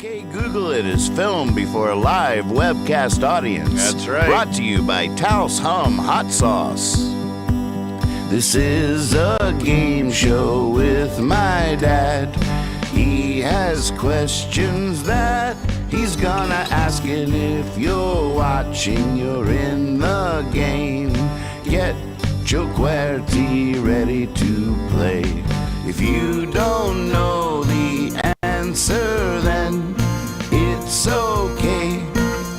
OK Google It is filmed before a live webcast audience. That's right. Brought to you by Taos Hum Hot Sauce. This is a game show with my dad. He has questions that he's gonna ask, and if you're watching, you're in the game. Get your QWERTY ready to play. If you don't know the answer, then it's okay.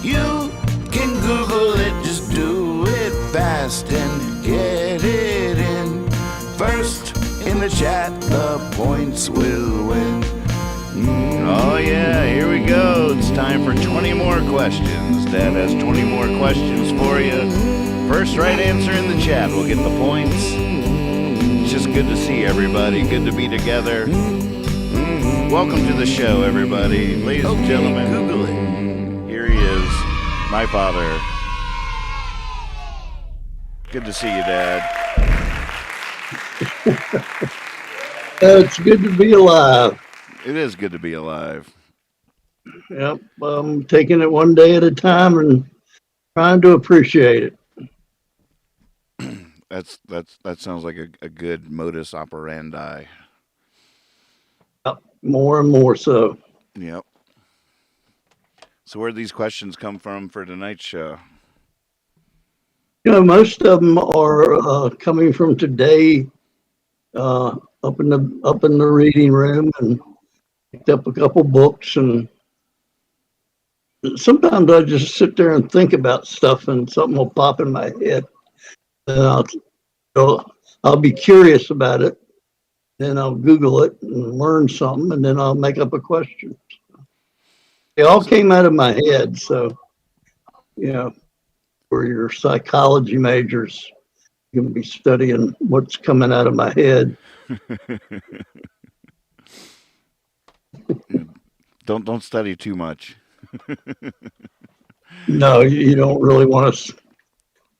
You can Google it, just do it fast and get it in. First in the chat, the points will win. Oh yeah, here we go. It's time for 20 more questions. Dad has 20 more questions for you. First right answer in the chat will get the points. It's just good to see everybody. Good to be together. Welcome to the show, everybody. Ladies and gentlemen, Google it. here he is, my father. Good to see you, Dad. It's good to be alive. It is good to be alive. Yep, I'm taking it one day at a time and trying to appreciate it. That sounds like a good modus operandi. Yep, more and more so. Yep. So where do these questions come from for tonight's show? You know, most of them are coming from today, up in the reading room, and picked up a couple books, and sometimes I just sit there and think about stuff, and something will pop in my head, and I'll be curious about it. Then I'll Google it and learn something, and then I'll make up a question. They all came out of my head, so you know, for your psychology majors, you're going to be studying what's coming out of my head. Don't study too much. No, you don't really want to.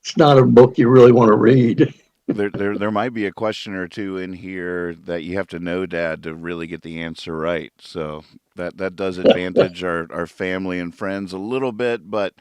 It's not a book you really want to read. There might be a question or two in here that you have to know, Dad, to really get the answer right. So that does advantage our family and friends a little bit, but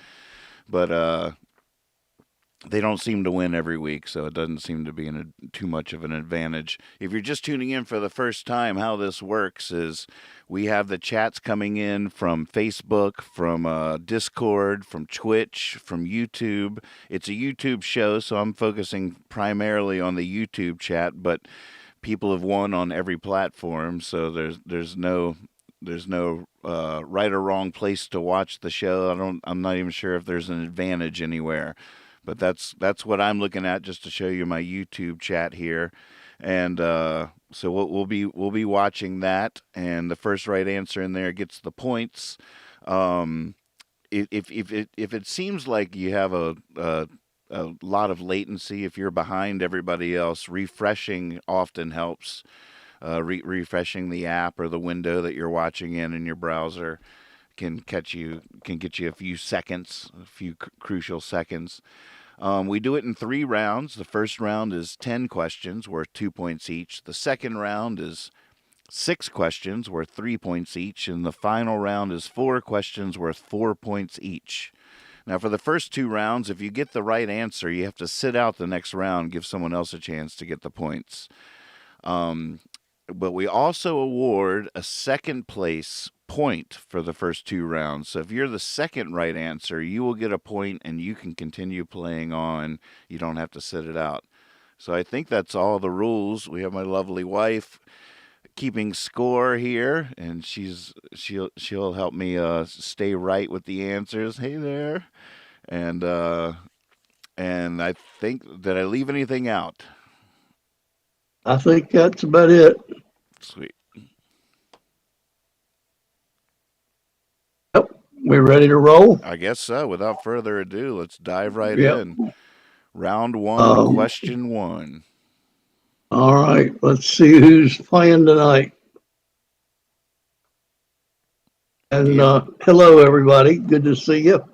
they don't seem to win every week, so it doesn't seem to be too much of an advantage. If you're just tuning in for the first time, how this works is we have the chats coming in from Facebook, from Discord, from Twitch, from YouTube. It's a YouTube show, so I'm focusing primarily on the YouTube chat, but people have won on every platform, so there's no right or wrong place to watch the show. I'm not even sure if there's an advantage anywhere. But that's what I'm looking at, just to show you my YouTube chat here, and so we'll be watching that, and the first right answer in there gets the points. If it seems like you have a lot of latency, if you're behind everybody else, refreshing often helps. Refreshing the app or the window that you're watching in your browser can get you a few seconds, a few crucial seconds. We do it in 3 rounds. The first round is 10 questions worth 2 points each. The second round is 6 questions worth 3 points each. And the final round is 4 questions worth 4 points each. Now, for the first 2 rounds, if you get the right answer, you have to sit out the next round, give someone else a chance to get the points. But we also award a second place point for the first 2 rounds. So if you're the second right answer, you will get a point and you can continue playing on. You don't have to sit it out. So I think that's all the rules. We have my lovely wife keeping score here, and she'll help me stay right with the answers. Hey there. And I think, did I leave anything out? I think that's about it. Sweet. Yep, we ready to roll? I guess so. Without further ado, let's dive right Yep. in. Round 1, question 1. All right, let's see who's playing tonight. And hello, everybody. Good to see you.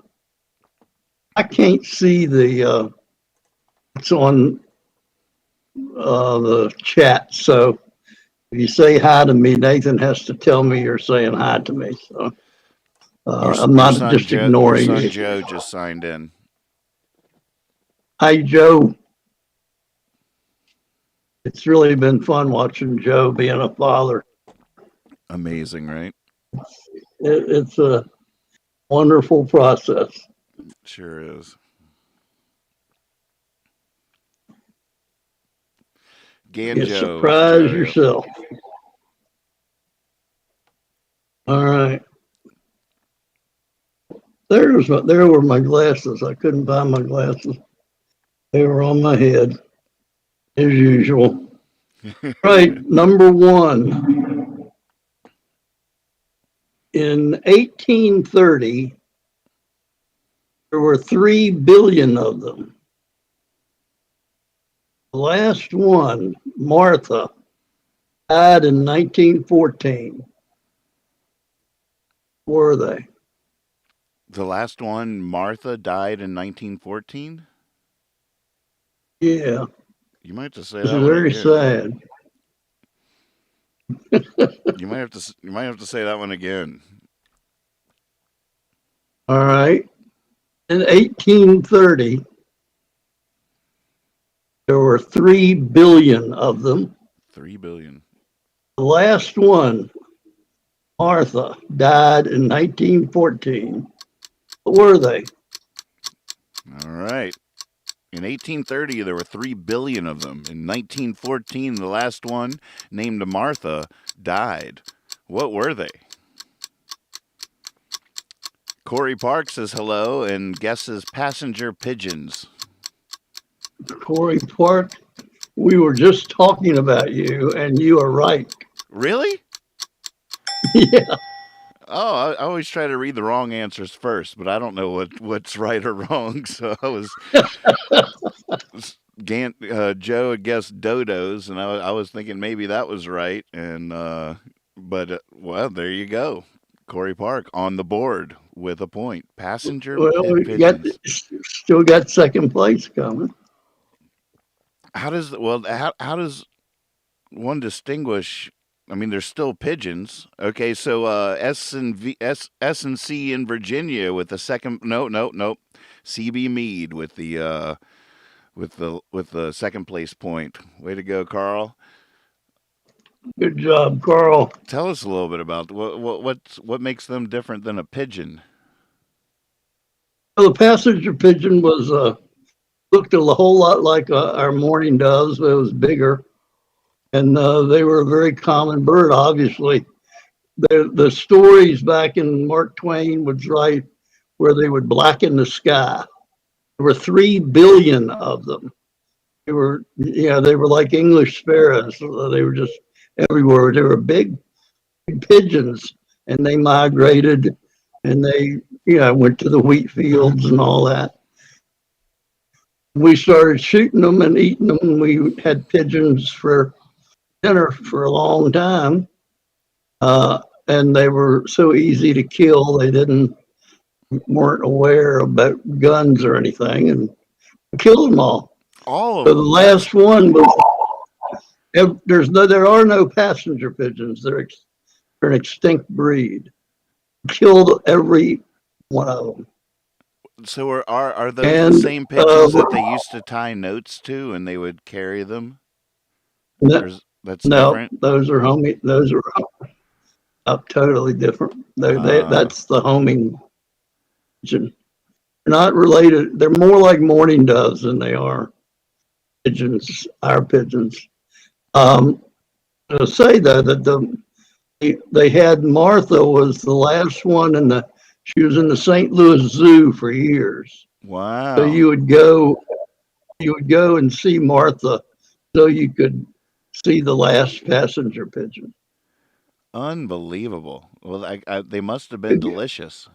I can't see it's on the chat, so if you say hi to me, Nathan has to tell me you're saying hi to me. So I'm not just ignoring your son you. Joe just signed in. Hi, Joe. It's really been fun watching Joe being a father. Amazing, right? It's a wonderful process. Sure is. You Ganjo, surprise Joe. yourself. All right. There were my glasses. I couldn't find my glasses. They were on my head, as usual. Right, number one. In 1830, there were 3 billion of them. The last one, Martha, died in 1914. Were they? The last one, Martha, died in 1914. Yeah. You might have to say It's that one very again. sad. You might have to say that one again. All right. In 1830, there were 3 billion of them. 3 billion. The last one, Martha, died in 1914. What were they? All right. In 1830, there were 3 billion of them. In 1914, the last one, named Martha, died. What were they? Corey Park says hello and guesses passenger pigeons. Corey Park, we were just talking about you, and you are right. Really? Yeah. Oh, I always try to read the wrong answers first, but I don't know what's right or wrong. So I was Joe had guessed dodos, and I was thinking maybe that was right, and well, there you go. Corey Park on the board with a point. Passenger Well, we pigeons. still got second place coming. How does one distinguish? I mean, there's still pigeons. Okay, so S and C in Virginia with the second. No. CB Mead with the second place point. Way to go, Carl. Good job, Carl. Tell us a little bit about what makes them different than a pigeon. Well, the passenger pigeon was looked a whole lot like our mourning doves, but it was bigger, and they were a very common bird. Obviously, the stories back in Mark Twain would write where they would blacken the sky. There were 3 billion of them. They were like English sparrows. They were just everywhere. They were big pigeons, and they migrated, and they went to the wheat fields and all that. We started shooting them and eating them. We had pigeons for dinner for a long time, and they were so easy to kill. They weren't aware about guns or anything, and killed them all. All of So them. the last one was. There are no passenger pigeons. They're an extinct breed. Killed every one of them. So are those the same pigeons that they used to tie notes to and they would carry them? That's different. Those are homing. Those are totally different. That's the homing pigeon. They're not related. They're more like mourning doves than they are pigeons. Our pigeons. I'll say that they had Martha was the last one she was in the St. Louis Zoo for years. Wow. So you would go and see Martha so you could see the last passenger pigeon. Unbelievable. Well, they must have been delicious.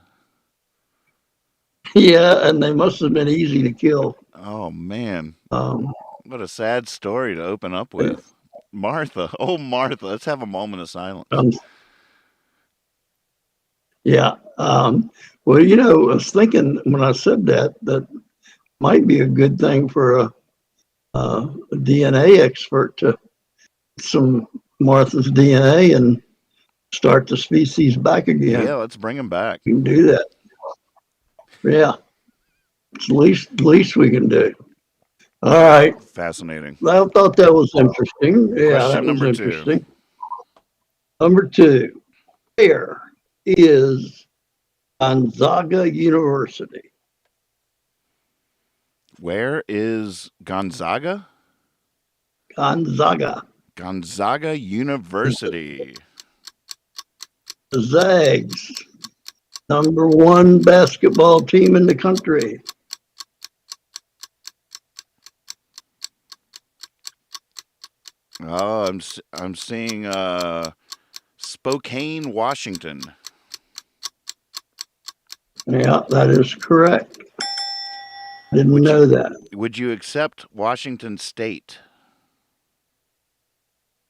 Yeah, and they must have been easy to kill. Oh, man. What a sad story to open up with. Martha. Oh, Martha. Let's have a moment of silence. Yeah. Well, I was thinking when I said that might be a good thing for a DNA expert to some Martha's DNA and start the species back again. Yeah, let's bring him back. We can do that. Yeah, it's least we can do. All right. Fascinating. I thought that was interesting. Yeah, Question that was number 2. interesting. Number 2. Where is Gonzaga University? Where is Gonzaga? Gonzaga. Gonzaga University. The Zags, #1 basketball team in the country. Oh, I'm seeing Spokane, Washington. Yeah, that is correct. Didn't know that. Would you accept Washington State?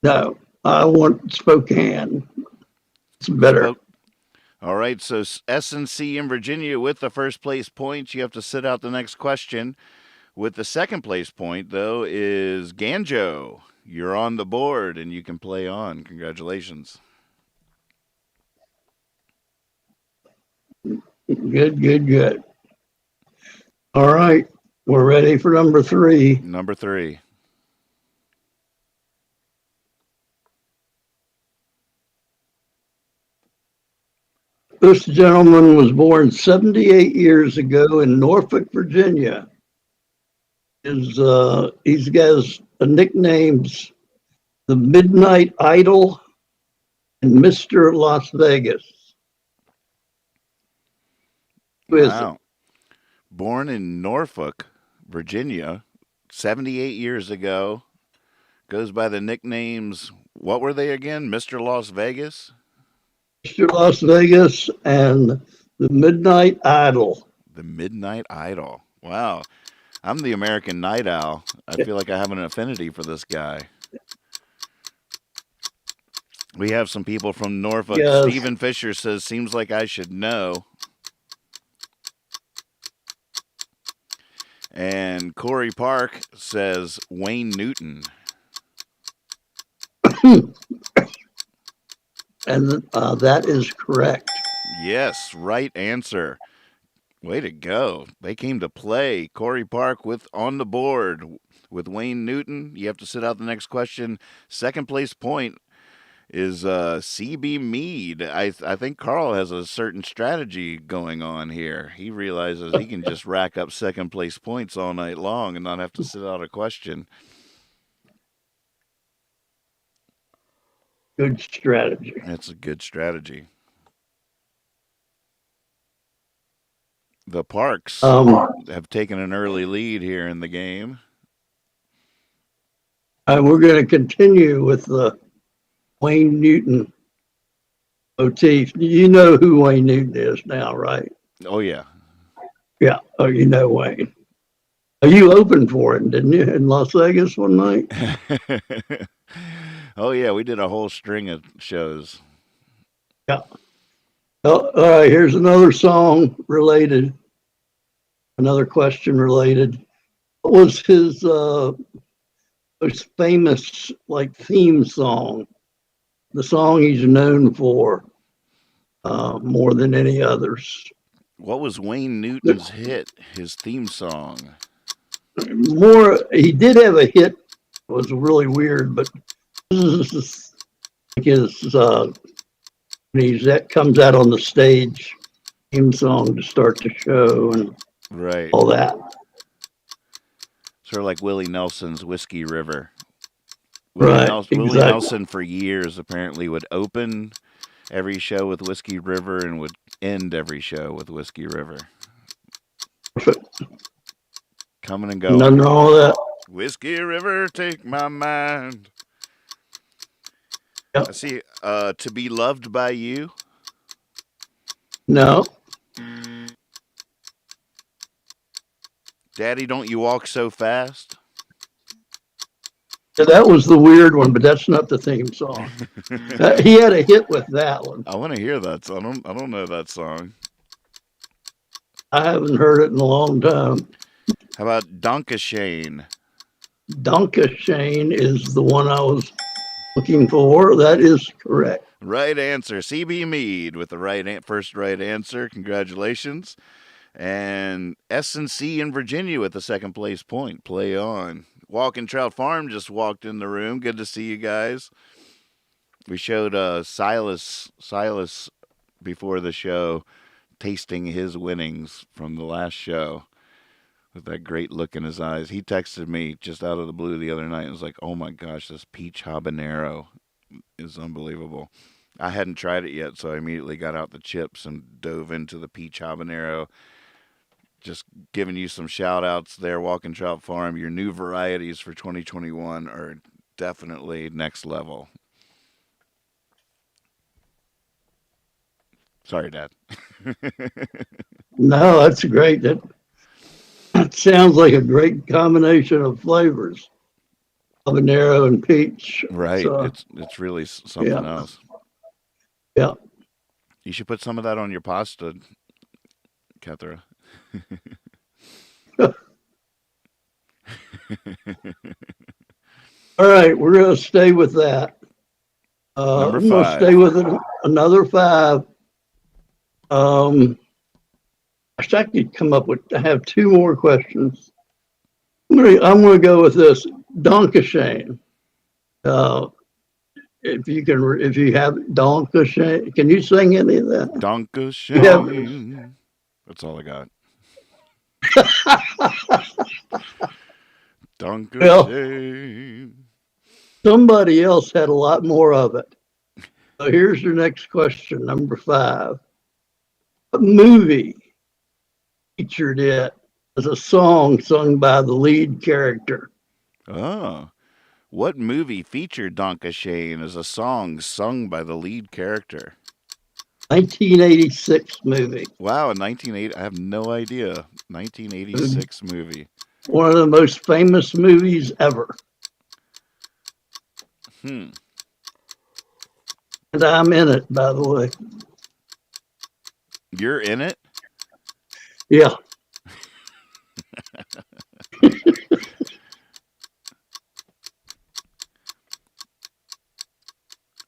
No, I want Spokane. It's better. All right, so S&C in Virginia with the first place points. You have to sit out the next question. With the second place point, though, is Ganjo. You're on the board, and you can play on. Congratulations. Good. All right, we're ready for number 3. Number 3. This gentleman was born 78 years ago in Norfolk, Virginia. He's got nicknames the Midnight Idol and Mr. Las Vegas. Who is Wow. Born in Norfolk, Virginia, 78 years ago. Goes by the nicknames, what were they again? Mr. Las Vegas? Mr. Las Vegas and the Midnight Idol. The Midnight Idol. Wow. I'm the American Night Owl. I feel like I have an affinity for this guy. We have some people from Norfolk. Yes. Stephen Fisher says, seems like I should know. And Corey Park says, Wayne Newton. And that is correct. Yes, right answer. Way to go. They came to play. Corey Park with on the board with Wayne Newton. You have to sit out the next question. Second place point is CB Mead. I think Carl has a certain strategy going on here. He realizes he can just rack up second place points all night long and not have to sit out a question. Good strategy. That's a good strategy. The Parks have taken an early lead here in the game. We're going to continue with the Wayne Newton motif. You know who Wayne Newton is now, right? Oh, yeah. Yeah. Oh, you know Wayne. You opened for him, didn't you, in Las Vegas one night? Oh, yeah. We did a whole string of shows. Yeah. Oh, all right. Here's another song related. Another question related. What was his most famous theme song? The song he's known for more than any others. What was Wayne Newton's hit? His theme song? He did have a hit. It was really weird, but this is his when that comes out on the stage theme song to start the show and right, all that. Sort of like Willie Nelson's Whiskey River. Right, Willie Nelson for years apparently would open every show with Whiskey River and would end every show with Whiskey River. Perfect. Coming and going. Nothing wrong with that. Whiskey River, take my mind. Yep. I see. To Be Loved by You. No. Daddy, Don't You Walk So Fast. Yeah, that was the weird one, but that's not the theme song. He had a hit with that one. I want to hear that song. I don't know that song. I haven't heard it in a long time. How about Donkashane? Donkashane is the one I was looking for. That is correct. Right answer. CB Mead with the first right answer. Congratulations. And S&C in Virginia with the second place point. Play on. Walking Trout Farm just walked in the room. Good to see you guys. We showed Silas before the show tasting his winnings from the last show with that great look in his eyes. He texted me just out of the blue the other night and was like, "Oh my gosh, this peach habanero is unbelievable." I hadn't tried it yet, so I immediately got out the chips and dove into the peach habanero. Just giving you some shout outs there, Walking Trout Farm. Your new varieties for 2021 are definitely next level. Sorry, Dad. No, that's great. That sounds like a great combination of flavors, habanero and peach. Right. So, it's really something else. Yeah. You should put some of that on your pasta, Kethra. All right, we're going to stay with that. Number I'm going to 5. stay with another 5. I wish I could come up with. I have 2 more questions. I'm going to go with this. Dankeschön. If you have Dankeschön, can you sing any of that? Dankeschön. That's all I got. Dankeschön. Somebody else had a lot more of it. So here's your next question, number 5. What movie featured it as a song sung by the lead character? Oh. What movie featured Dankeschön as a song sung by the lead character? 1986 movie. Wow, 1980. I have no idea. 1986 movie. One of the most famous movies ever. And I'm in it, by the way. You're in it? Yeah.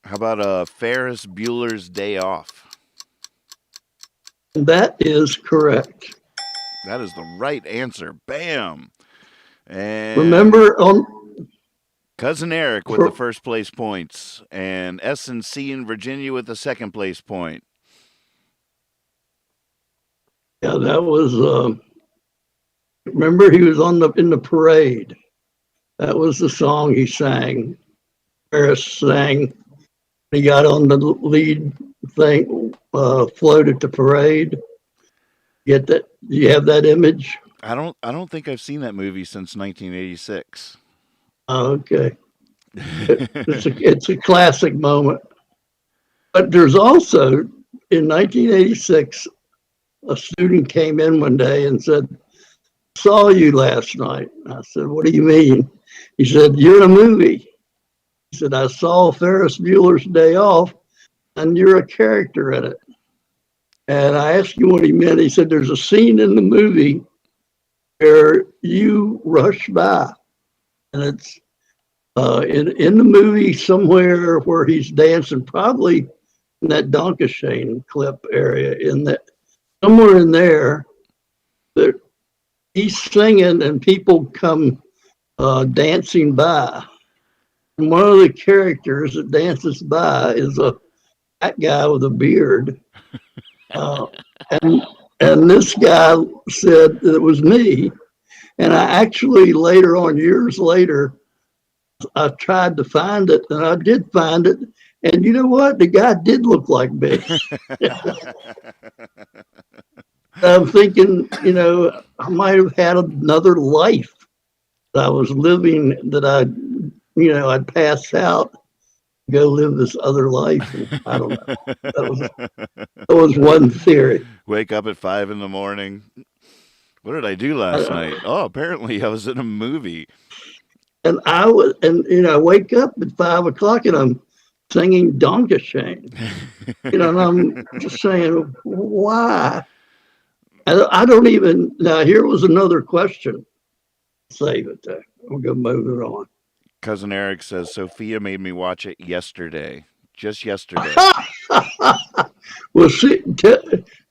How about Ferris Bueller's Day Off? That is correct. That is the right answer. Bam. And Remember on Cousin Eric with the first place points, and S&C in Virginia with the second place point. Yeah, that was. Remember, he was in the parade. That was the song he sang. Ferris sang. He got on the lead thing, floated to parade. Get that? You have that image? I don't think I've seen that movie since 1986. Okay. It's a classic moment. But there's also, in 1986, a student came in one day and said, "Saw you last night." I said, "What do you mean?" He said, "You're in a movie." He said, "I saw Ferris Bueller's Day Off, and you're a character in it." And I asked him what he meant. He said, "There's a scene in the movie where you rush by, and it's in the movie somewhere where he's dancing, probably in that Dankeschön clip area, in that somewhere in there, that he's singing and people come dancing by. And one of the characters that dances by is a fat guy with a beard." And this guy said that it was me. And I actually later on, years later, I tried to find it, and I did find it. And you know what? The guy did look like me. I'm thinking, I might have had another life that I was living, that I'd pass out, go live this other life. And I don't know. That was one theory. Wake up at 5 in the morning. What did I do last night? Oh, apparently I was in a movie. And I wake up at 5 o'clock and I'm singing Dankeschön. And I'm just saying, why? I don't even. Now, here was another question. Save it there. We'll go move it on. Cousin Eric says, Sophia made me watch it yesterday. just yesterday. Well,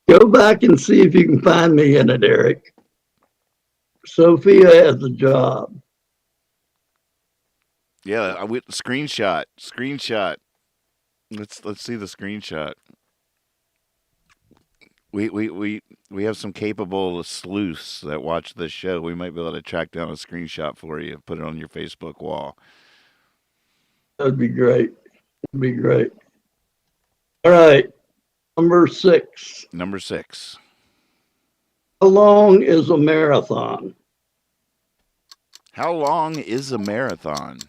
go back and see if you can find me in it, Eric. Sophia has a job. Yeah, I went screenshot. Let's see the screenshot. We have some capable sleuths that watch this show. We might be able to track down a screenshot for you, put it on your Facebook wall. That'd be great. That'd be great. All right. Number 6. Number 6. How long is a marathon? How long is a marathon?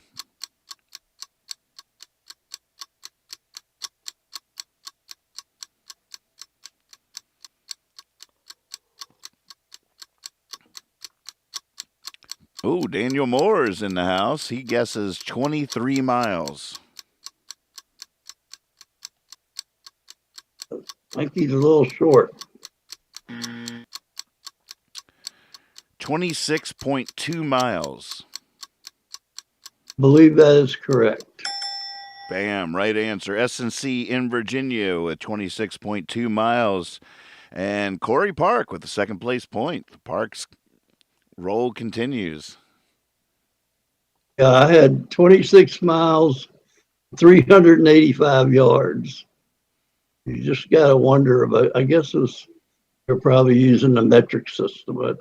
Oh, Daniel Moore is in the house. He guesses 23 miles. I think he's a little short. 26.2 miles. I believe that is correct. Bam, right answer. S&C in Virginia with 26.2 miles. And Corey Park with the second place point. The Park's roll continues. Yeah, I had 26 miles, 385 yards. You just got to wonder about, I guess they're probably using the metric system, but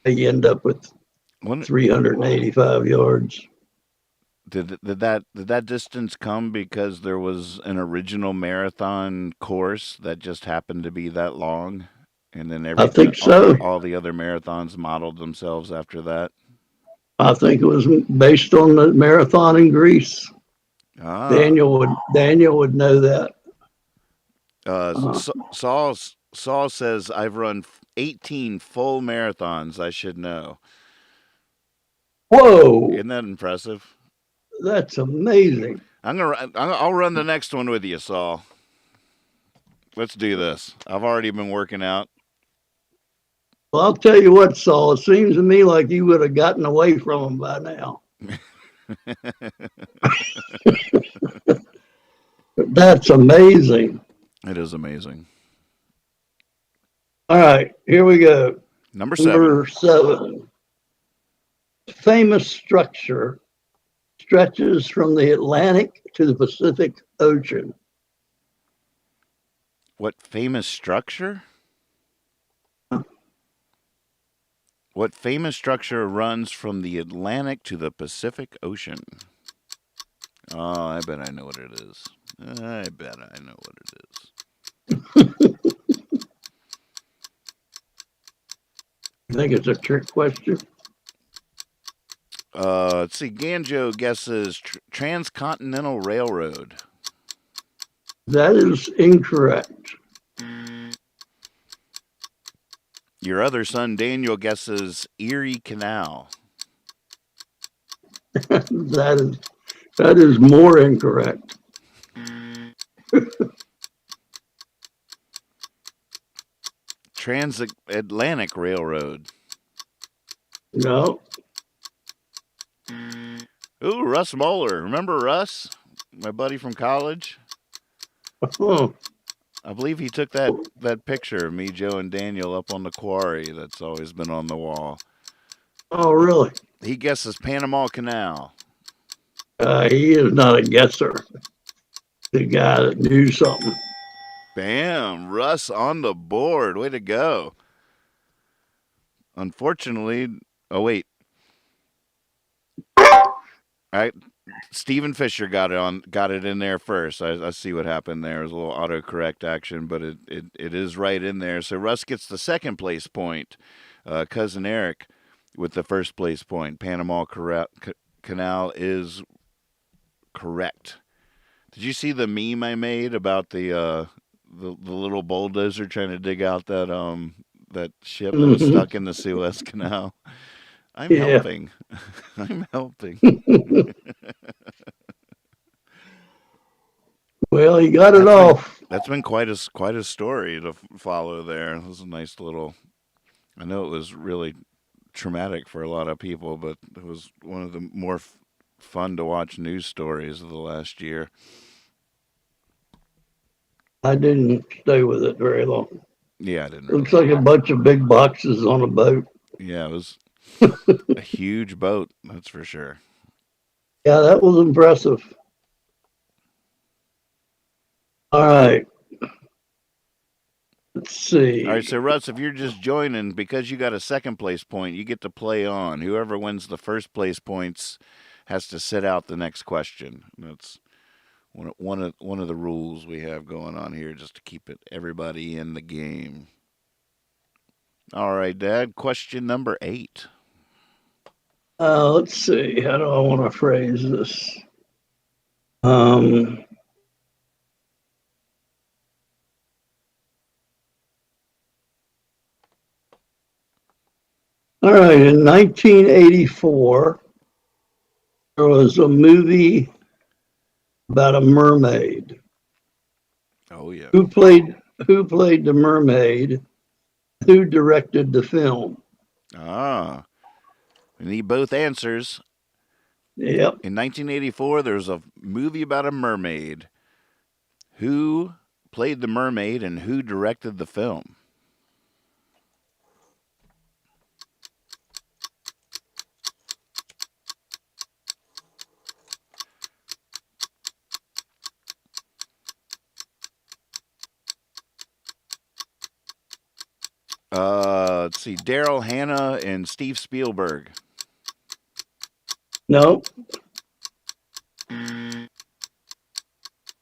they end up with 385 yards. Did that distance come because there was an original marathon course that just happened to be that long, and then I think so. All the other marathons modeled themselves after that? I think it was based on the marathon in Greece. Ah. Daniel would know that. Saul says, I've run 18 full marathons. I should know. Whoa! Isn't that impressive? That's amazing. I'll run the next one with you, Saul. Let's do this. I've already been working out. Well, I'll tell you what, Saul. It seems to me like you would have gotten away from him by now. That's amazing. It is amazing. All right, here we go. Number 7. Famous structure stretches from the Atlantic to the Pacific Ocean. What famous structure? What famous structure runs from the Atlantic to the Pacific Ocean? Oh, I bet I know what it is. You think it's a trick question? Let's see. Ganjo guesses Transcontinental Railroad. That is incorrect. Your other son, Daniel, guesses Erie Canal. That is more incorrect. Transatlantic Railroad. No. Ooh, Russ Moeller. Remember Russ? My buddy from college? Oh. I believe he took that picture of me, Joe, and Daniel up on the quarry that's always been on the wall. Oh, really? He guesses Panama Canal. He is not a guesser. The guy that knew something. Bam! Russ on the board. Way to go. Unfortunately, oh wait. All right, Stephen Fisher got it in there first. I see what happened there. It was a little autocorrect action, but it is right in there. So Russ gets the second place point. Cousin Eric with the first place point. Panama Canal is correct. Did you see the meme I made about the little bulldozer trying to dig out that ship that was stuck in the Suez Canal? I'm helping. I'm helping. Well, he got it off. That's been quite a story to follow there. It was a nice little. I know it was really traumatic for a lot of people, but it was one of the more fun to watch news stories of the last year. I didn't stay with it very long. Yeah, I didn't Looks really. like a bunch of big boxes on a boat. Yeah, it was a huge boat, that's for sure. Yeah, that was impressive. All right. Let's All right, see. so Russ, if you're just joining, because you got a second place point, you get to play on. Whoever wins the first place points has to sit out the next question. That's one of the rules we have going on here, just to keep everybody in the game. All right, Dad. Question number 8. Let's see. How do I want to phrase this? Um, all right. In 1984, there was a movie about a mermaid. Oh yeah. Who played the mermaid? Who directed the film? Ah, we need both answers. Yep. In 1984, there was a movie about a mermaid. Who played the mermaid and who directed the film? Let's see. Daryl Hannah and Steve Spielberg. No.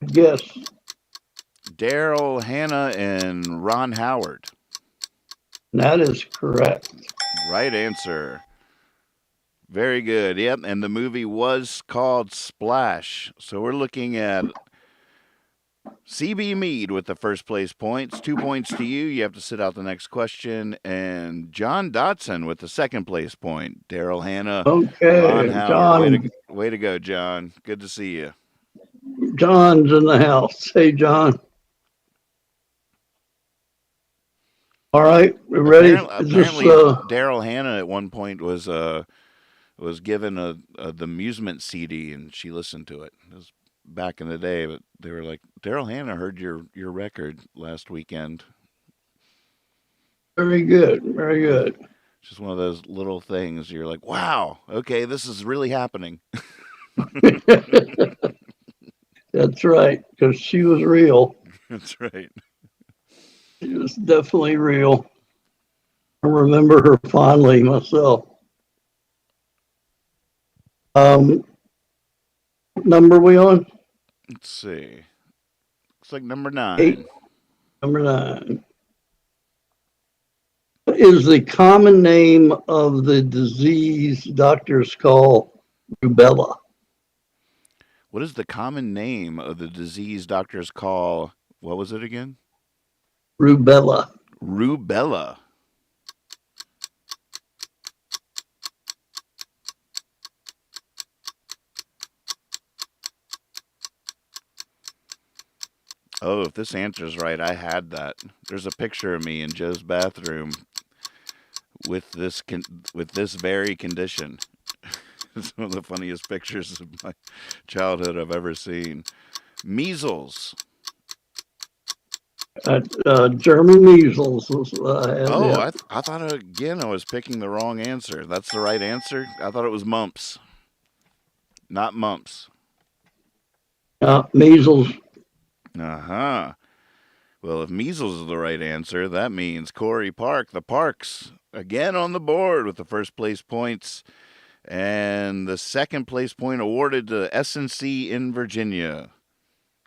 Yes. Daryl Hannah and Ron Howard. That is correct. Right answer. Very good. Yep. And the movie was called Splash. So we're looking at CB Mead with the first place points. 2 points to you. You have to sit out the next question. And John Dotson with the second place point. Daryl Hannah, Okay, Ron Howard. John. Way to go, John. Good to see you. John's in the house. Hey, John. All right, we're ready. Apparently, Daryl Hannah at one point was given the amusement CD, and she listened to it. It was back in the day, but they were like, Daryl Hannah heard your record last weekend. Very good, very good. Just one of those little things. You're like, wow, okay, this is really happening. That's right, because she was real. That's right. She was definitely real. I remember her fondly myself. Number we on? Let's see. Looks like number 9. 8. Number 9. What is the common name of the disease doctors call rubella? What is the common name of the disease doctors call, what was it again? Rubella. Rubella. Oh, if this answer's right, I had that. There's a picture of me in Joe's bathroom with this very condition. It's one of the funniest pictures of my childhood I've ever seen. Measles. German measles was what I had. Oh, Yeah. I thought again I was picking the wrong answer. That's the right answer? I thought it was mumps. Not mumps. Measles. Uh-huh. Well, if measles is the right answer, that means Corey Park, the Parks, again on the board with the first place points. And the second place point awarded to S&C in Virginia.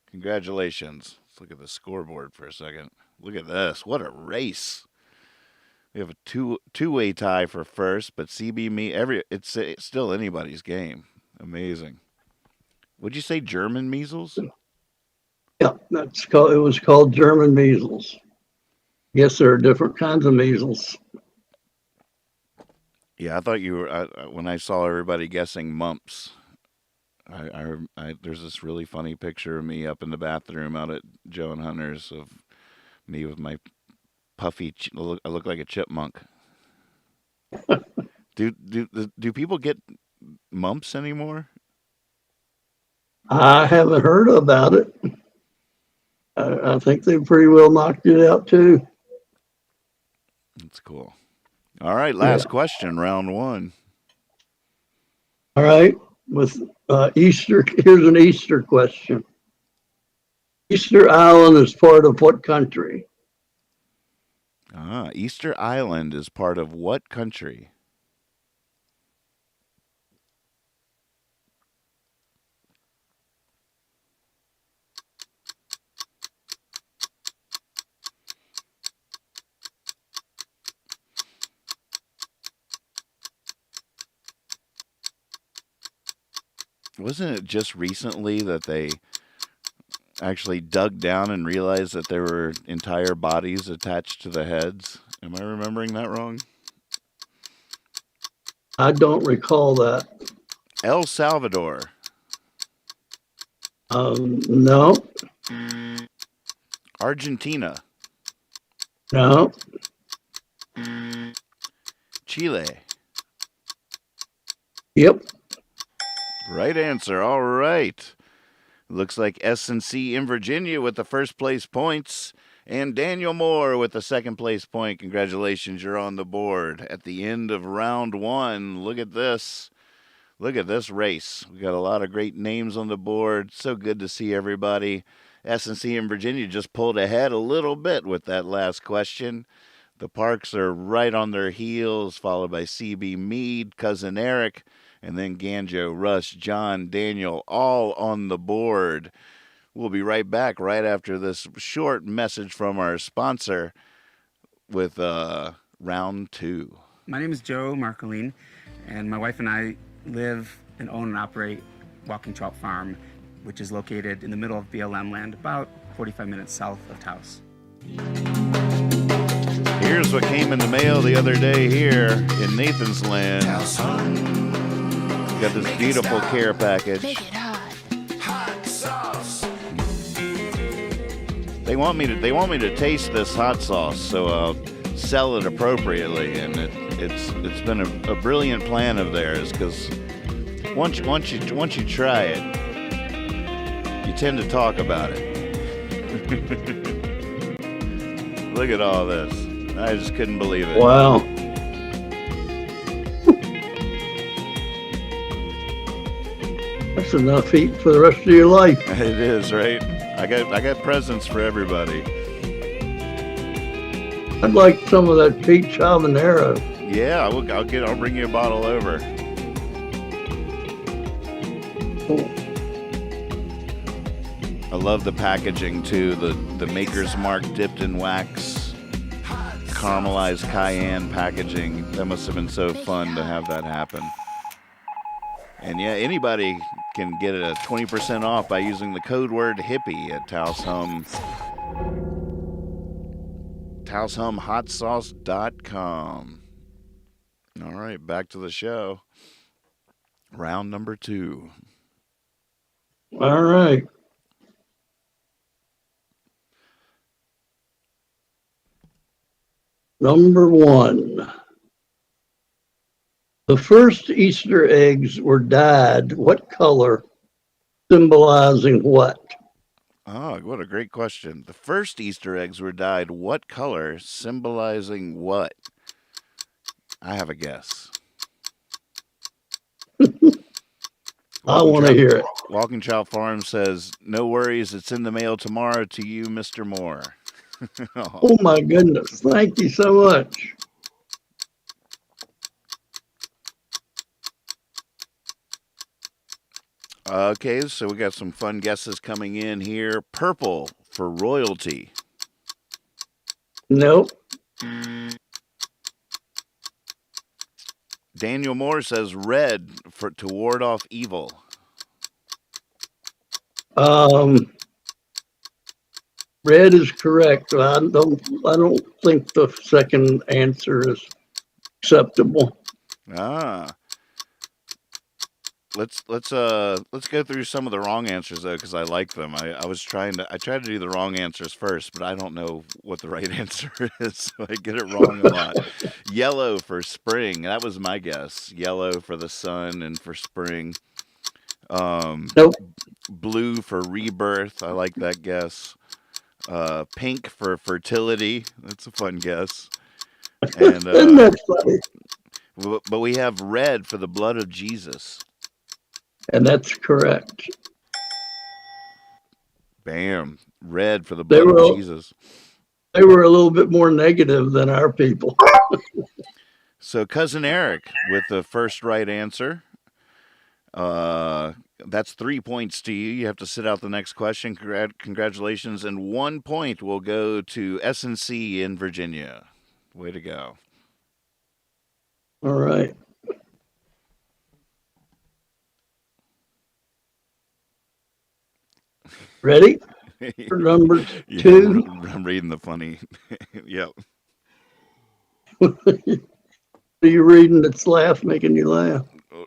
Congratulations. Let's look at the scoreboard for a second. Look at this. What a race. We have a two-way tie for first, but CB me it's still anybody's game. Amazing. Would you say German measles? Yeah, it was called German measles. Yes, there are different kinds of measles. Yeah, I thought you were. When I saw everybody guessing mumps, there's this really funny picture of me up in the bathroom out at Joe and Hunter's of me with my puffy. I look like a chipmunk. Do people get mumps anymore? I haven't heard about it. I think they pretty well knocked it out too. That's cool. All right, Yeah. last question, round one. All right. With Easter, here's an Easter question. Easter Island is part of what country? Easter Island is part of what country? Wasn't it just recently that they actually dug down and realized that there were entire bodies attached to the heads? Am I remembering that wrong? I don't recall that. El Salvador. No, Argentina. no. Chile. Yep. Right answer. All right. Looks like S&C in Virginia with the first place points, and Daniel Moore with the second place point. Congratulations, you're on the board at the end of round one. Look at this. Look at this race. We got a lot of great names on the board. So good to see everybody. S&C in Virginia just pulled ahead a little bit with that last question. The Parks are right on their heels, followed by CB Mead, Cousin Eric, and then Ganjo, Russ, John, Daniel, all on the board. We'll be right back right after this short message from our sponsor with round two. My name is Joe Marcoline, and my wife and I live and own and operate Walking Trout Farm, which is located in the middle of BLM land, about 45 minutes south of Taos. Here's what came in the mail the other day here in Nathan's land. Got this beautiful care package. Make it hot. Hot sauce. They want me to taste this hot sauce, so I'll sell it appropriately, and it's been a brilliant plan of theirs, because once you try it, you tend to talk about it. Look at all this. I just couldn't believe it. Wow. That's enough heat for the rest of your life. It is, right? I got presents for everybody. I'd like some of that peach habanero. Yeah, I'll bring you a bottle over. I love the packaging too. The Maker's Mark dipped in wax, caramelized cayenne packaging. That must have been so fun to have that happen. And yeah, anybody can get a 20% off by using the code word hippie at TaosHumHotSauce.com. All right, back to the show. Round number two. All right. Number one. The first Easter eggs were dyed what color, symbolizing what? Oh, what a great question. The first Easter eggs were dyed what color, symbolizing what? I have a guess. I want to hear it. Walking Trout Farm says, no worries, it's in the mail tomorrow to you, Mr. Moore. Oh my goodness. Thank you so much. Okay, so we got some fun guesses coming in here. Purple for royalty. Nope. Daniel Moore says red to ward off evil. Red is correct. I don't think the second answer is acceptable. Let's go through some of the wrong answers though, because I like them. I tried to do the wrong answers first, but I don't know what the right answer is, so I get it wrong a lot. Yellow for spring. That was my guess. Yellow for the sun and for spring. Nope. Blue for rebirth. I like that guess. Pink for fertility. That's a fun guess. And Isn't that funny? but we have red for the blood of Jesus. And that's correct. Bam. Red for the They blood of were Jesus. they were a little bit more negative than our people. So Cousin Eric with the first right answer. That's 3 points to you. You have to sit out the next question. Congratulations. And 1 point will go to S&C in Virginia. Way to go. All right. Ready? For number Yeah, 2. I'm reading the funny. Yep. What are you reading that's making you laugh? Well,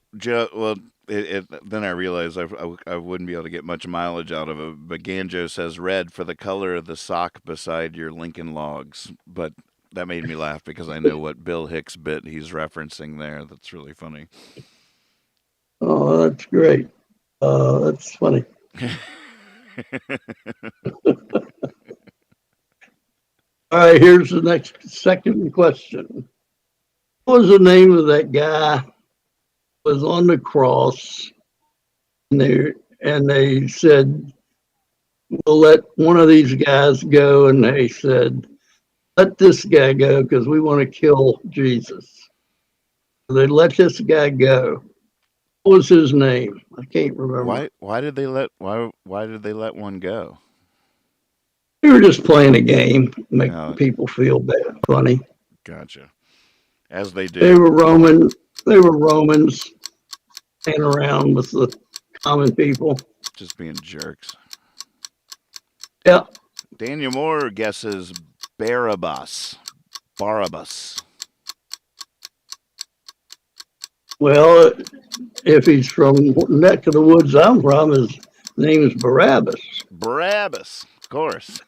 then I realized I wouldn't be able to get much mileage out of it. But Ganjo says red for the color of the sock beside your Lincoln Logs. But that made me laugh because I know what Bill Hicks bit he's referencing there. That's really funny. Oh, that's great. That's funny. All right, here's the second question. What was the name of that guy who was on the cross? And they said, we'll let one of these guys go. And they said, let this guy go because we want to kill Jesus. So they let this guy go. What was his name? I can't remember. Why did they let one go? They were just playing a game, make Oh. people feel bad, funny. Gotcha. As they do. They were Romans hanging around with the common people. Just being jerks. Yeah. Daniel Moore guesses Barabbas. Well, if he's from neck of the woods I'm from, his name is Barabbas. Barabbas, of course.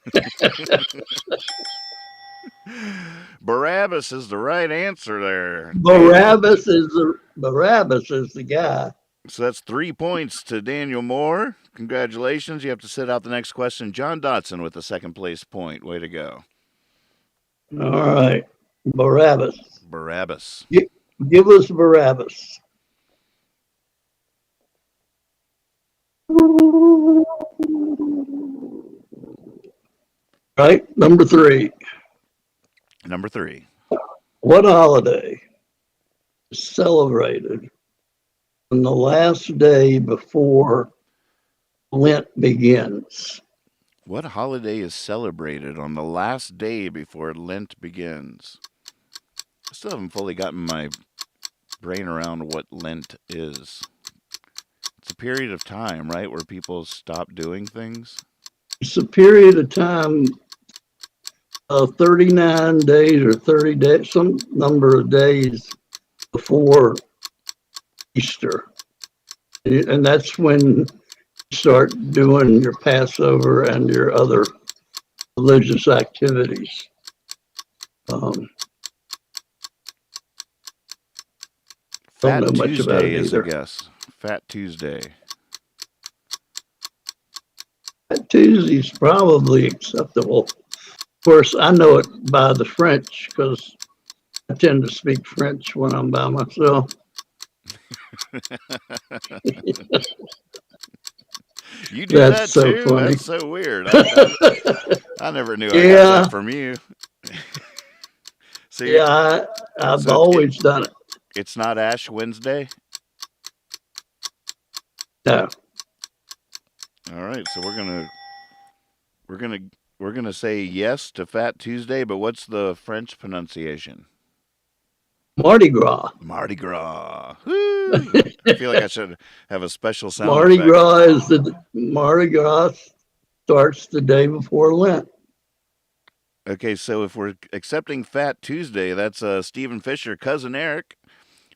Barabbas is the right answer there. Barabbas is the guy. So that's 3 points to Daniel Moore. Congratulations. You have to sit out the next question. John Dotson with the second place point. Way to go. All right. Barabbas. Give us Barabbas. Right. Number 3. What holiday is celebrated on the last day before Lent begins? What holiday is celebrated on the last day before Lent begins? I still haven't fully gotten my brain around what Lent is. It's a period of time, right, where people stop doing things? It's a period of time of 39 days or 30 days, some number of days before Easter. And that's when you start doing your Passover and your other religious activities. Fat don't know much about Tuesday it is a either. guess. Fat Tuesday. Fat Tuesday's probably acceptable. Of course, I know it by the French because I tend to speak French when I'm by myself. You do That's that so too? funny. That's so weird. I never knew I got that from you. So Yeah, I've always done it. It's not Ash Wednesday? No. All right, so we're gonna say yes to Fat Tuesday, but what's the French pronunciation? Mardi Gras. Mardi Gras. Woo! I feel like I should have a special sound Mardi effect. Mardi Gras starts the day before Lent. Okay, so if we're accepting Fat Tuesday, that's Stephen Fisher, Cousin Eric,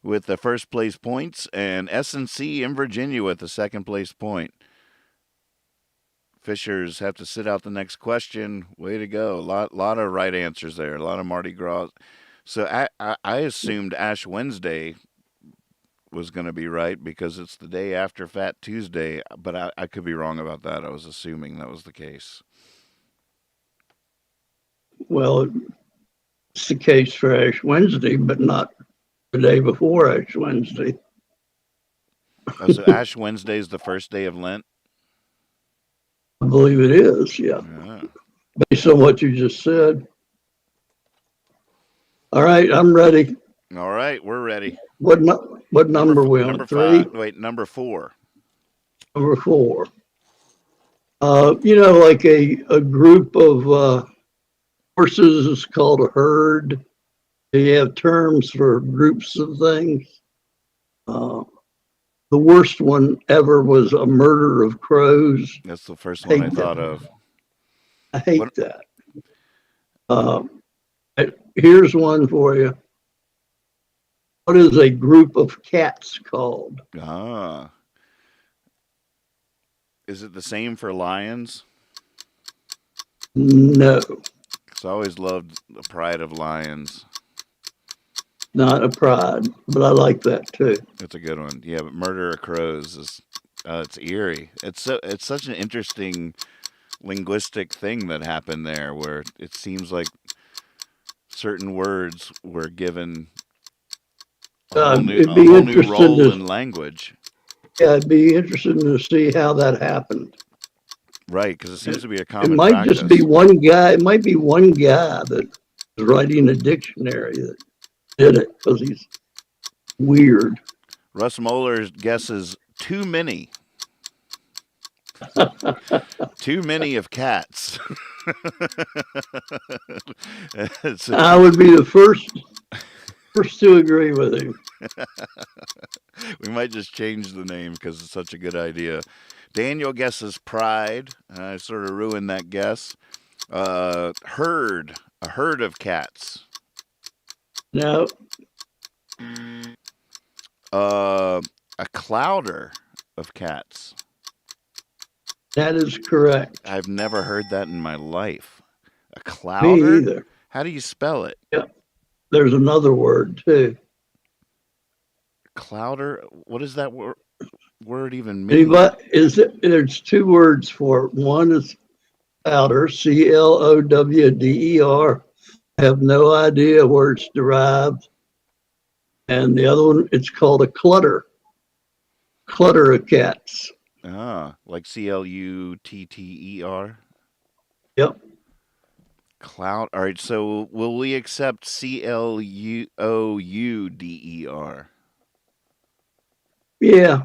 with the first place points, and S&C in Virginia with the second place point. Fishers have to sit out the next question. Way to go. Lot of right answers there. A lot of Mardi Gras. So I assumed Ash Wednesday was going to be right because it's the day after Fat Tuesday, but I could be wrong about that. I was assuming that was the case. Well, it's the case for Ash Wednesday, but not the day before Ash Wednesday. Oh, so Ash Wednesday is the first day of Lent? I believe it is, yeah, Yeah. based on what you just said. All right, I'm ready. All right, we're ready. What number we on? Number 3? 5. Wait, number 4. Number 4. Like a group of horses is called a herd. They have terms for groups of things. The worst one ever was a murder of crows. That's the first one I thought of. I hate that. Here's one for you. What is a group of cats called? Ah. Is it the same for lions? No, Because I always loved the pride of lions. not a pride, but I like that too. That's a good one. Yeah, but murder of crows is it's eerie. It's such an interesting linguistic thing that happened there, where it seems like certain words were given a whole new role in language. Yeah, it'd be interesting to see how that happened. Right, because it seems to be a common It might practice. just be one guy. It might be one guy that is writing a dictionary that did it because he's weird. Russ Moeller guesses too many. Too many of cats. I would be the first to agree with him. We might just change the name because it's such a good idea. Daniel guesses pride. I sort of ruined that guess. Herd. A herd of cats. No, A clouder of cats. that is correct. I've never heard that in my life. A Me clouder? either. How do you spell it? There's another word too. Clouder? What does that word even mean? There's two words for it. One is clouder, Clowder. I have no idea where it's derived. And the other one, it's called a clutter. Clutter of cats. Ah, like Clutter? Yep. Cloud. All right, so will we accept Clouder? Yeah.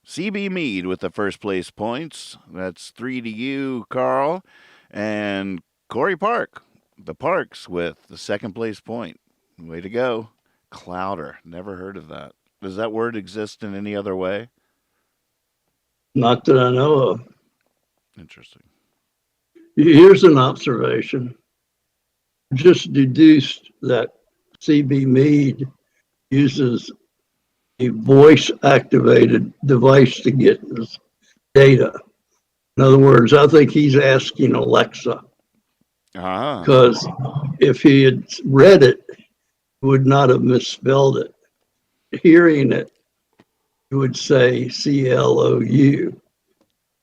CB Mead with the first place points. That's 3 to you, Carl. And Corey Park, the Parks, with the second place point. Way to go. Clouder. Never heard of that. Does that word exist in any other way? Not that I know of. Interesting. Here's an observation. Just deduced that CB Mead uses a voice activated device to get his data. In other words, I think he's asking Alexa, because if he had read it, he would not have misspelled it. Hearing it, he would say CLOU.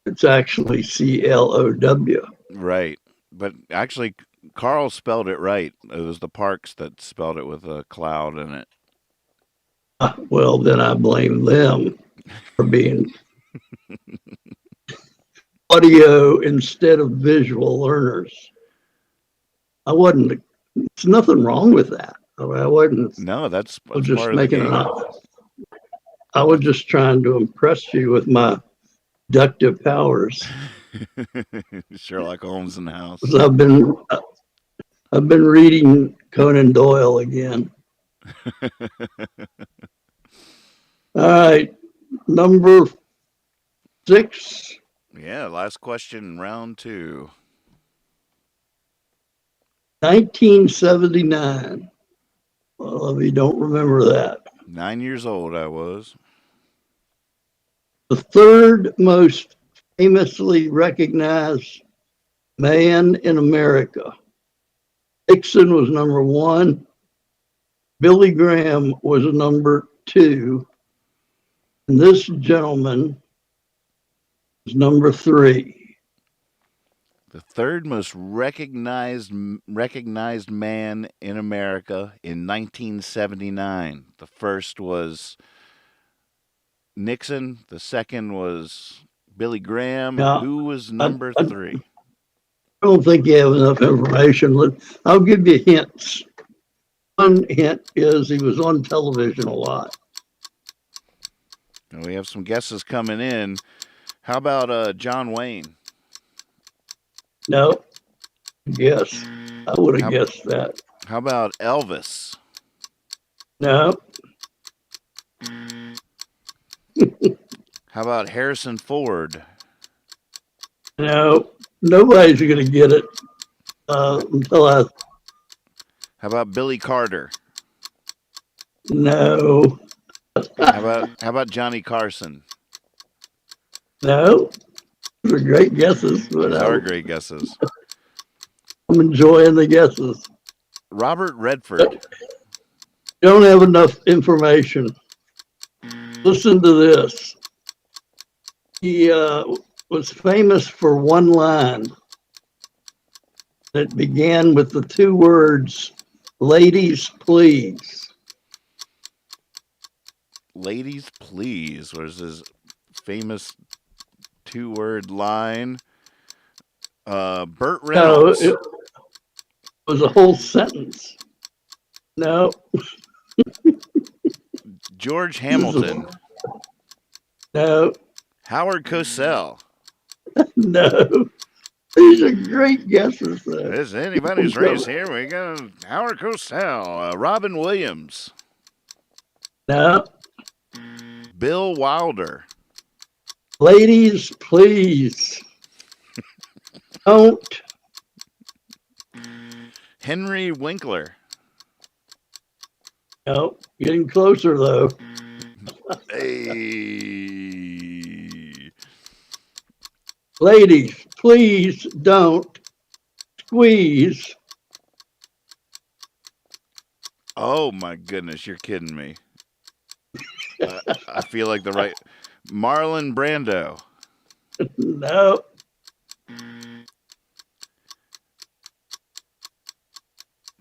It's actually CLOW. Right. But actually, Carl spelled it right. It was the Parks that spelled it with a cloud in it. Well, then I blame them for being audio instead of visual learners. There's nothing wrong with that. I wasn't. No, that's just part making of it the up. I was just trying to impress you with my deductive powers. Sherlock Holmes in the house. I've been reading Conan Doyle again. All right, number 6. Yeah, last question, round 2. 1979. Well, if you don't remember that. 9 years old I was. The third most famously recognized man in America. Nixon was number 1. Billy Graham was number 2. And this gentleman is number 3. The third most recognized man in America in 1979. The first was Nixon. The second was Billy Graham. Now, Who was I, number I 3? don't think you have enough information. I'll give you hints. One hint is he was on television a lot. And we have some guesses coming in. How about John Wayne? No, yes, I would have guessed that. How about Elvis? No, How about Harrison Ford? no, nobody's going to get it until I. How about Billy Carter? No, How about Johnny Carson? no. Those are great guesses, but These are great guesses. I'm enjoying the guesses. Robert Redford. Don't have enough information. Listen to this. He was famous for one line that began with the 2 words, "Ladies, please." Ladies, please was his famous 2-word line. Burt Reynolds. No, it was a whole sentence. No, George Hamilton. no, Howard Cosell. no. These are great guesses, though. Is anybody's race here? We got Howard Cosell. Robin Williams. No. Bill Wilder. Ladies, please. Don't. Henry Winkler. No, getting closer, though. Hey. Ladies, please don't squeeze. Oh my goodness, you're kidding me. I feel like the right Marlon Brando. No,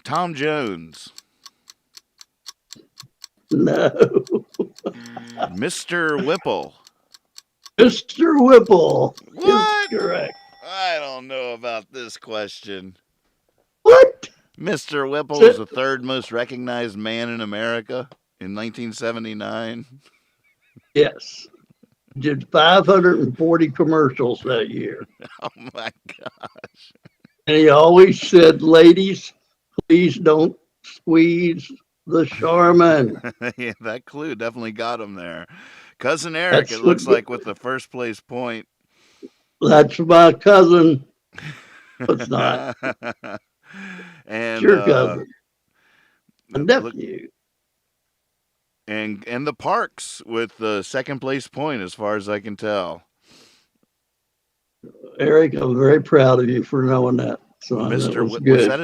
Tom Jones. no. Mr. Whipple. Mr. Whipple What? is correct. I don't know about this question. What? Mr. Whipple is the third most recognized man in America in 1979. Yes. Did 540 commercials that year. Oh my gosh. And he always said, ladies, please don't squeeze the Charmin. Yeah, that clue definitely got him there. Cousin Eric, That's it looks like, with the first place point. That's my cousin. It's not. And It's your cousin. A look, nephew. and the Parks with the second place point, as far as I can tell. Eric, I'm very proud of you for knowing that. So Mr.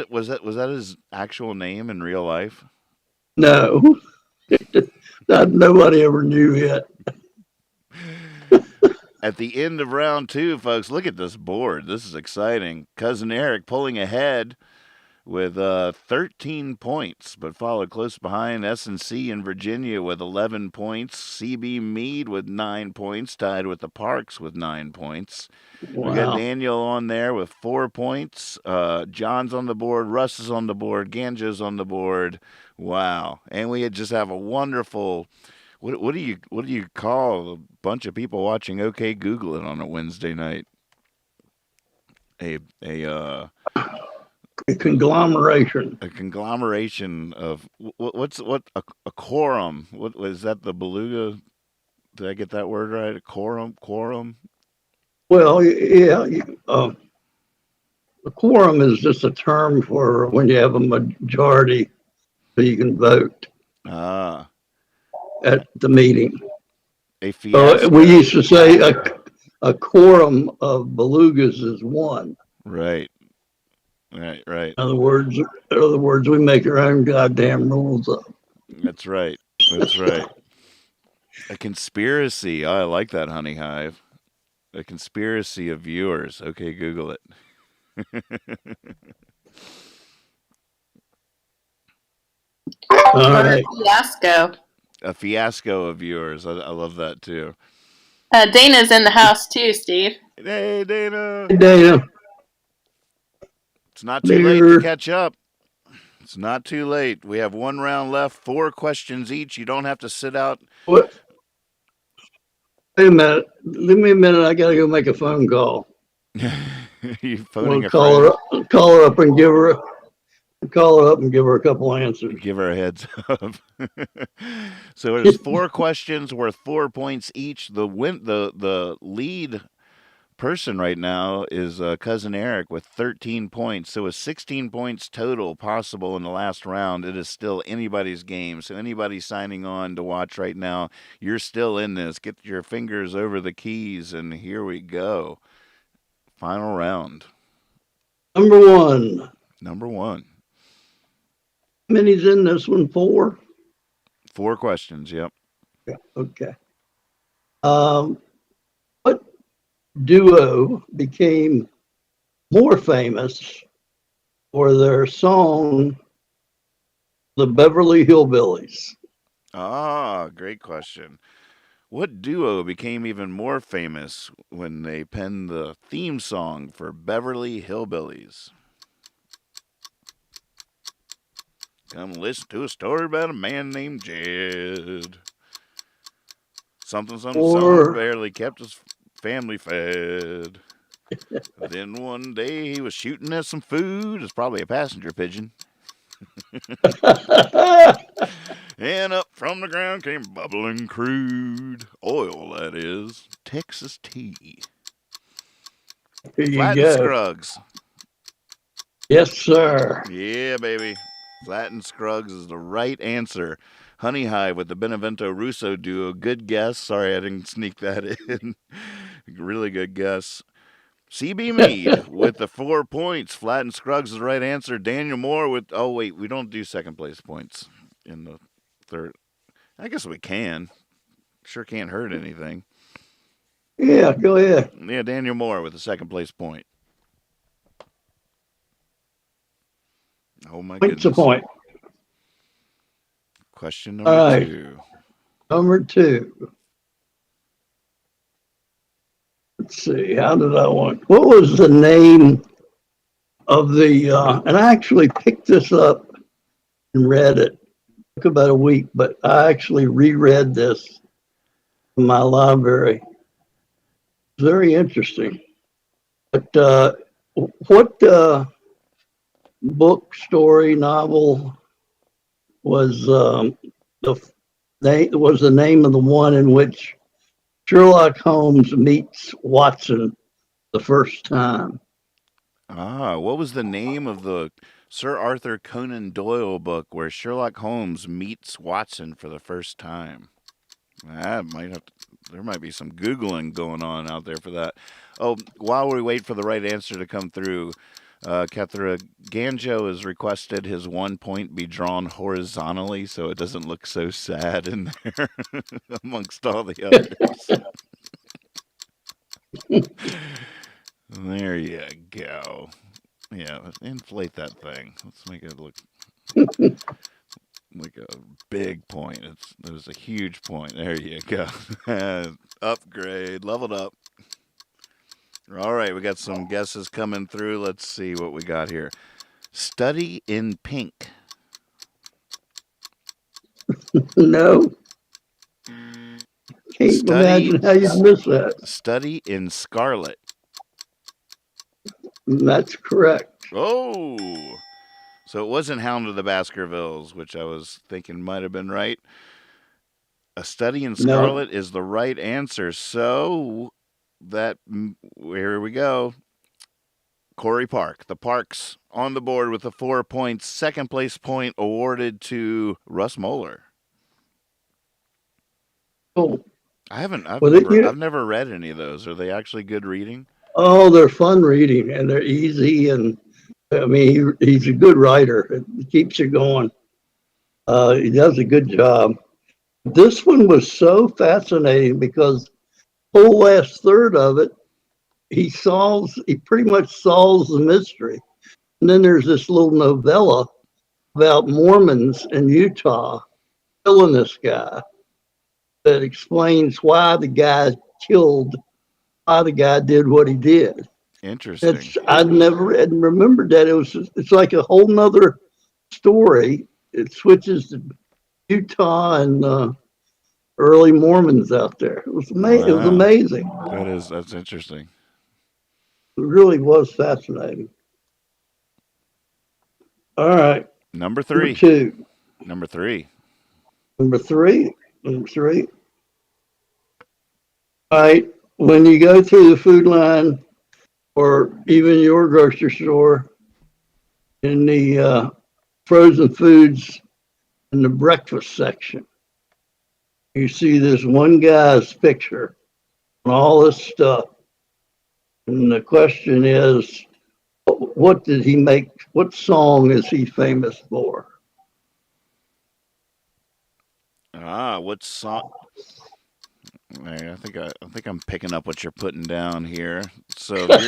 Was that his actual name in real life? No. Nobody ever knew yet. At the end of round 2, folks, look at this board. This is exciting. Cousin Eric pulling ahead with 13 points, but followed close behind S&C in Virginia with 11 points. CB Meade with 9 points, tied with the Parks with 9 points. Wow. We got Daniel on there with 4 points. John's on the board. Russ is on the board. Ganjo's on the board. Wow. And we just have a wonderful... What do you call a bunch of people watching OK Google It on a Wednesday night? A conglomeration. A conglomeration of a quorum? What was that? The beluga? Did I get that word right? A quorum? Well, yeah. A quorum is just a term for when you have a majority so you can vote at the meeting. A fiasco. We used to say a quorum of belugas is 1. Right. In other words, we make our own goddamn rules up. That's right. A conspiracy. Oh, I like that, Honey Hive. A conspiracy of viewers. Okay, Google it. All What a right. fiasco. A fiasco of yours. I love that too. Dana's in the house too, Steve. Hey, Dana. Hey, Dana. It's not too late to Dear. catch up. It's not too late. We have one round left, 4 questions each. You don't have to sit out. What? Wait a minute. Give me a minute. I got to go make a phone call. You phoning a Call friend? her, call her up and give her a couple answers. Give her a heads up. So there's 4 questions worth 4 points each. The lead person right now is cousin Eric with 13 points. So with 16 points total possible in the last round, it is still anybody's game. So anybody signing on to watch right now, you're still in this. Get your fingers over the keys, and here we go. Final round. Number one. Number 1. How many's in this one? 4? 4 questions. Yep. Yeah. Okay. What duo became more famous for their song, The Beverly Hillbillies? Ah, great question. What duo became even more famous when they penned the theme song for Beverly Hillbillies? Come listen to a story about a man named Jed. Something barely kept his family fed. Then one day he was shooting at some food. It's probably a passenger pigeon. And up from the ground came bubbling crude oil, that is, Texas tea. Here you Flat go. and Scruggs. Yes, sir. Yeah, baby. Flat and Scruggs is the right answer. Honey Hive with the Benevento Russo duo. Good guess. Sorry I didn't sneak that in. Really good guess. CB Mead with the 4 points. Flat and Scruggs is the right answer. Daniel Moore with... Oh, wait. We don't do second place points in the third. I guess we can. Sure can't hurt anything. Yeah, go ahead. Yeah, Daniel Moore with the second place point. Oh, my Point's goodness. a point. Question number All right. 2. Number 2. Let's see. How did I want? What was the name of the? And I actually picked this up and read it. It took about a week, but I actually reread this in my library. It's very interesting. But what book, story, novel was the name of the one in which Sherlock Holmes meets Watson the first time? Ah, what was the name of the Sir Arthur Conan Doyle book where Sherlock Holmes meets Watson for the first time? There might be some Googling going on out there for that. Oh, while we wait for the right answer to come through, Kethra, Ganjo has requested his 1 point be drawn horizontally so it doesn't look so sad in there amongst all the others. There you go. Yeah, inflate that thing. Let's make it look like a big point. It was a huge point. There you go. Upgrade, leveled up. All right, we got some guesses coming through. Let's see what we got here. Study in Pink. No. Can't imagine how you'd miss that. Study in Scarlet. That's correct. Oh, so it wasn't Hound of the Baskervilles, which I was thinking might have been right. A Study in Scarlet is the right answer. So here we go. Corey Park. The Parks on the board with the 4 points. Second place point awarded to Russ Moeller. Oh. I've never read any of those. Are they actually good reading? Oh, they're fun reading and they're easy. And I mean, he's a good writer. It keeps you going. He does a good job. This one was so fascinating because the whole last third of it he pretty much solves the mystery. And then there's this little novella about Mormons in Utah killing this guy that explains why the guy did what he did. Interesting. I'd never had remembered that. It's like a whole nother story. It switches to Utah and early Mormons out there. It was amazing. It was Wow. amazing. That's interesting. It really was fascinating. All right. Number three. Number three. All right. When you go through the food line or even your grocery store in the frozen foods in the breakfast section, you see this one guy's picture and all this stuff. And the question is, what did he make? What song is he famous for? What song? I think I'm picking up what you're putting down here. So if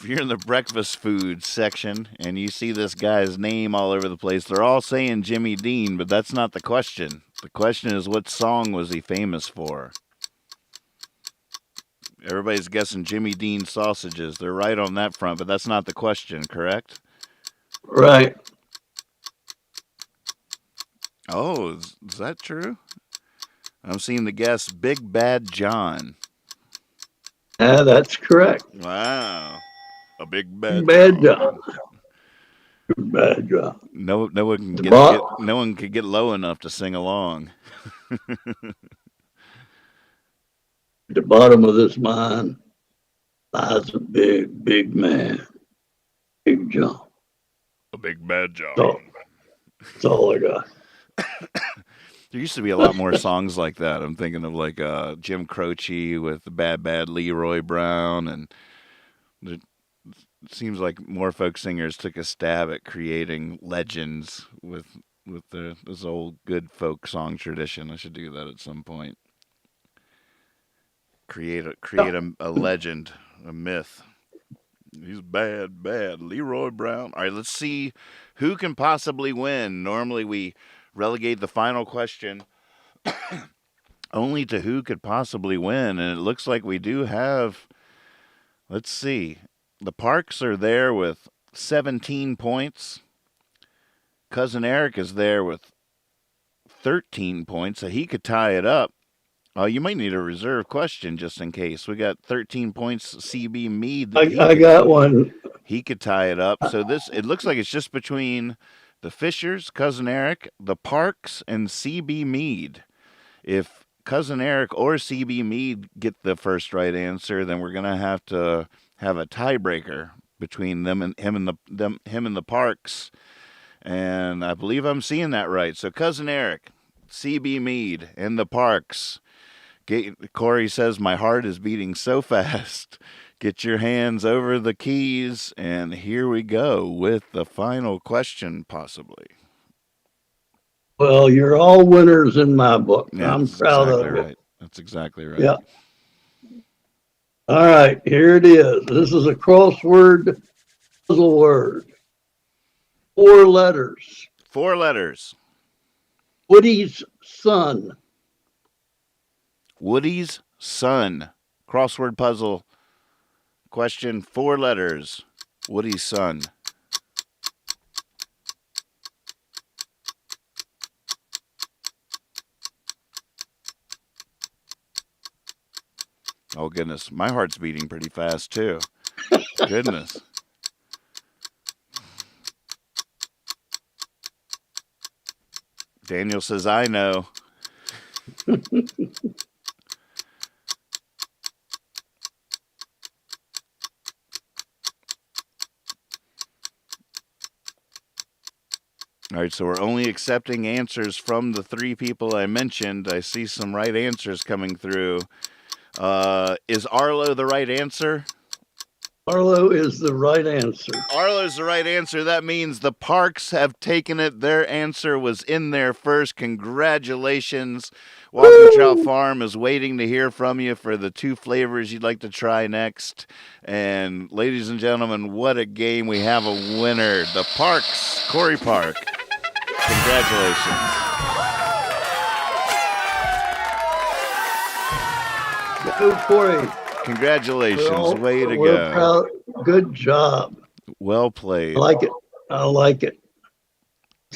you're in the breakfast food section and you see this guy's name all over the place, they're all saying Jimmy Dean, but that's not the question. The question is, what song was he famous for? Everybody's guessing Jimmy Dean sausages. They're right on that front, but that's not the question, correct? Right. Oh, is that true? I'm seeing the guess Big Bad John. Yeah, that's correct. Wow. A big bad John. Bad John. No one could get low enough to sing along. At the bottom of this mine lies a big man. Big John. A big bad John. That's all I got. There used to be a lot more songs like that. I'm thinking of like Jim Croce with Bad Leroy Brown, and it seems like more folk singers took a stab at creating legends with this old good folk song tradition. I should do that at some point. Create a legend, a myth. He's bad, Leroy Brown. All right, let's see who can possibly win. Normally we relegate the final question only to who could possibly win, and it looks like we do have, let's see, the Parks are there with 17 points. Cousin Eric is there with 13 points, so he could tie it up. You might need a reserve question just in case. We got 13 points, CB Mead. I got one. He could tie it up. So it looks like it's just between the Fishers, Cousin Eric, the Parks, and CB Mead. If Cousin Eric or CB Mead get the first right answer, then we're gonna have to have a tiebreaker between him and the Parks. And I believe I'm seeing that right. So Cousin Eric, CB Mead, and the Parks. Corey says my heart is beating so fast. Get your hands over the keys, and here we go with the final question, possibly. Well, you're all winners in my book. Yeah, I'm proud exactly of right. it. That's exactly right. Yeah. All right, here it is. This is a crossword puzzle word. 4 letters. 4 letters. Woody's son. Woody's son. Crossword puzzle. Question, 4 letters. Woody's son. Oh, goodness. My heart's beating pretty fast, too. Goodness. Daniel says, I know. All right, so we're only accepting answers from the 3 people I mentioned. I see some right answers coming through. Is Arlo the right answer? Arlo is the right answer. Arlo's the right answer. That means the Parks have taken it. Their answer was in there first. Congratulations. Walking Trout Farm is waiting to hear from you for the 2 flavors you'd like to try next. And ladies and gentlemen, what a game. We have a winner. The Parks, Corey Park. Congratulations. Go Corey. Congratulations. Way to We're go. proud. Good job. Well played. I like it. I like it.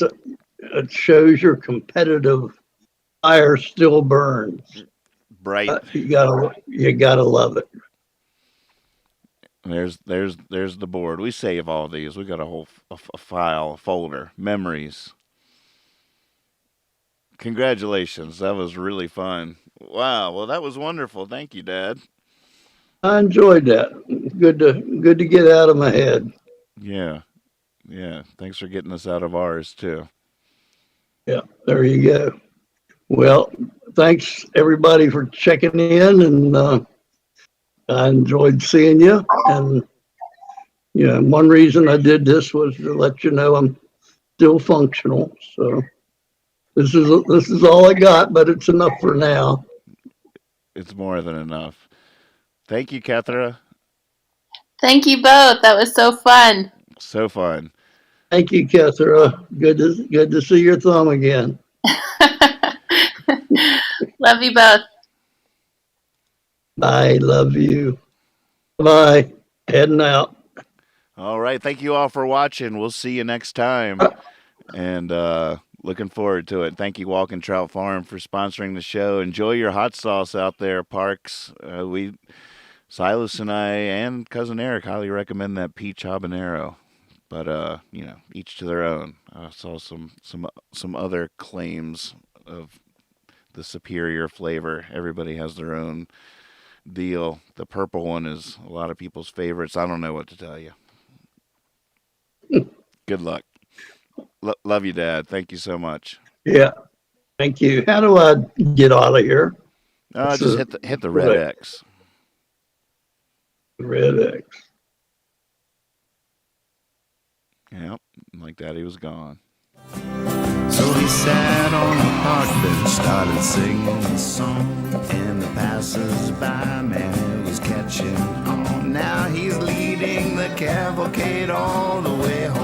It shows your competitive fire still burns. Bright. You gotta love it. There's the board. We save all these. We got a whole a file, a folder, memories. Congratulations. That was really fun. Wow. Well, that was wonderful. Thank you, Dad. I enjoyed that. Good to get out of my head. Yeah. Yeah. Thanks for getting us out of ours too. Yeah, there you go. Well, thanks everybody for checking in, and I enjoyed seeing you. And one reason I did this was to let you know I'm still functional. So this is all I got, but it's enough for now. It's more than enough. Thank you, Kethra. Thank you both. That was so fun. So fun. Thank you, Kethra. Good to see your thumb again. Love you both. I love you. Bye. Heading out. All right. Thank you all for watching. We'll see you next time. And looking forward to it. Thank you, Walking Trout Farm, for sponsoring the show. Enjoy your hot sauce out there, Parks. Silas and I and Cousin Eric highly recommend that peach habanero. But each to their own. I saw some other claims of the superior flavor. Everybody has their own deal. The purple one is a lot of people's favorites. I don't know what to tell you. Good luck. Love you, Dad. Thank you so much. Yeah. Thank you. How do I get out of here? Just hit the red X. Red X. Yep. Like that, he was gone. So he sat on the park bench, started singing a song, and the passers-by man was catching on. Now he's leading the cavalcade all the way home.